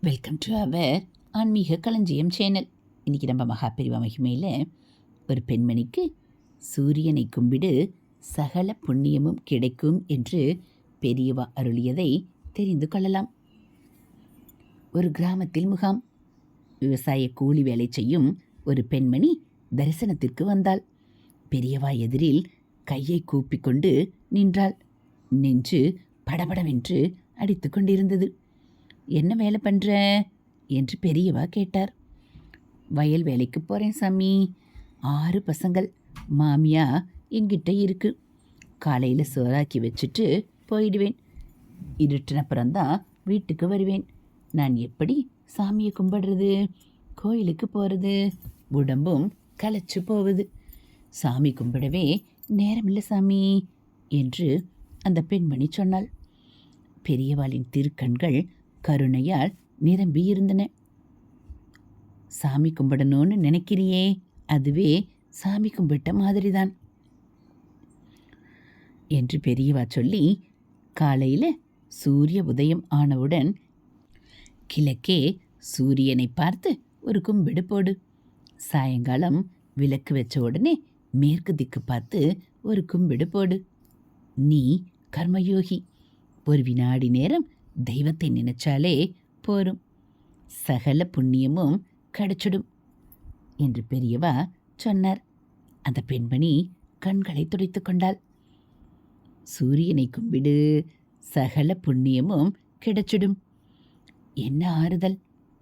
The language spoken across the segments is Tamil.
வெல்கம் டு அவர் ஆன்மீக களஞ்சியம் சேனல். இன்றைக்கி நம்ம மகாபெரிவா மகிமையில் ஒரு பெண்மணிக்கு சூரியனை கும்பிடு சகல புண்ணியமும் கிடைக்கும் என்று பெரியவா அருளியதை தெரிந்து கொள்ளலாம். ஒரு கிராமத்தில் முகாம். விவசாய கூலி வேலை செய்யும் ஒரு பெண்மணி தரிசனத்திற்கு வந்தாள். பெரியவா எதிரில் கையை கூப்பிக்கொண்டு நின்றாள். நெஞ்சு படபடவென்று அடித்து கொண்டிருந்தது. என்ன வேலை பண்ணுற என்று பெரியவா கேட்டார். வயல் வேலைக்கு போகிறேன் சாமி. 6 பசங்கள். மாமியா என்கிட்ட இருக்கு. காலையில் சோறாக்கி வச்சுட்டு போயிடுவேன். இருட்டினப்புறம்தான் வீட்டுக்கு வருவேன். நான் எப்படி சாமியை கும்பிடுறது, கோயிலுக்கு போகிறது? உடம்பும் களைச்சு போகுது. சாமி கும்பிடவே நேரமில்லை சாமி என்று அந்த பெண்மணி சொன்னாள். பெரியவாளின் திருக்கண்கள் கருணையால் நிரம்பி இருந்தன. சாமி கும்பிடணும்னு நினைக்கிறியே, அதுவே சாமி கும்பிட்ட மாதிரிதான் என்று பெரியவா சொல்லி, காலையில் சூரிய உதயம் ஆனவுடன் கிழக்கே சூரியனை பார்த்து ஒரு கும்பிடு போடு. சாயங்காலம் விளக்கு வச்ச உடனே மேற்கு திக்கு பார்த்து ஒரு கும்பிடு போடு. நீ கர்மயோகி. ஒரு வினாடி நேரம் தெய்வத்தை நினைச்சாலே போரும், சகல புண்ணியமும் கிடைச்சிடும் என்று பெரியவா சொன்னார். அந்த பெண்மணி கண்களை துடைத்து கொண்டாள். சூரியனை கும்பிடு, சகல புண்ணியமும் கிடைச்சிடும். என்ன ஆறுதல்,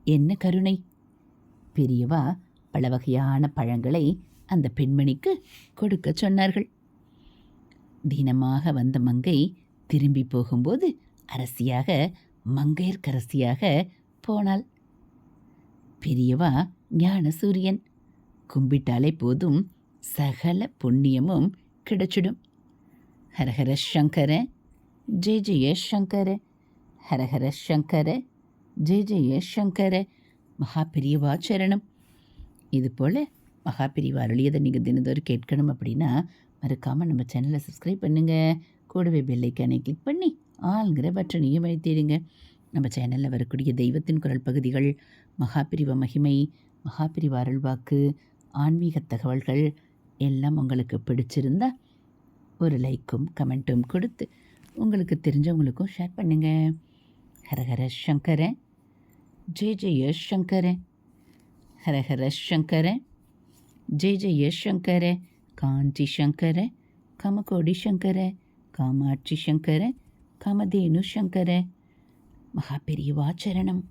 என்ன கருணை! பெரியவா பல வகையான பழங்களை அந்த பெண்மணிக்கு கொடுக்க சொன்னார்கள். தினமாக வந்த மங்கை திரும்பி போகும்போது அரசியாக, மங்கையர்க்கரசியாக போனாள். பெரியவா ஞான சூரியன். கும்பிட்டாலே போதும், சகல புண்ணியமும் கிடைச்சிடும். ஹரஹர சங்கர, ஜெய ஜெய சங்கர, ஹரஹர சங்கர, ஜெய ஜெய சங்கர. மகாபெரியவா சரணம். இதுபோல் மகாபெரிவா அருளியதை நீங்கள் தினந்தோறும் கேட்கணும் அப்படின்னா மறக்காமல் நம்ம சேனலை சப்ஸ்கிரைப் பண்ணுங்கள். கூடவே பெல்லைக்கானை கிளிக் பண்ணி ஆளுங்கிற பட்டனையும் வைத்திடுங்க. நம்ம சேனலில் வரக்கூடிய தெய்வத்தின் குரல் பகுதிகள், மகாபெரிவா மகிமை, மகாபெரிவா அருள்வாக்கு, ஆன்மீக தகவல்கள் எல்லாம் உங்களுக்கு பிடிச்சிருந்தா ஒரு லைக்கும் கமெண்ட்டும் கொடுத்து உங்களுக்கு தெரிஞ்சவங்களுக்கும் ஷேர் பண்ணுங்கள். ஹரஹர சங்கர, ஜெய ஜெய சங்கர, ஹரஹர சங்கர, ஜெய ஜெய சங்கர, காஞ்சி சங்கர, கமகோடி சங்கர, காமாட்சி சங்கர, காமதேனு சங்கர. மகாபெரிவா சரணம்.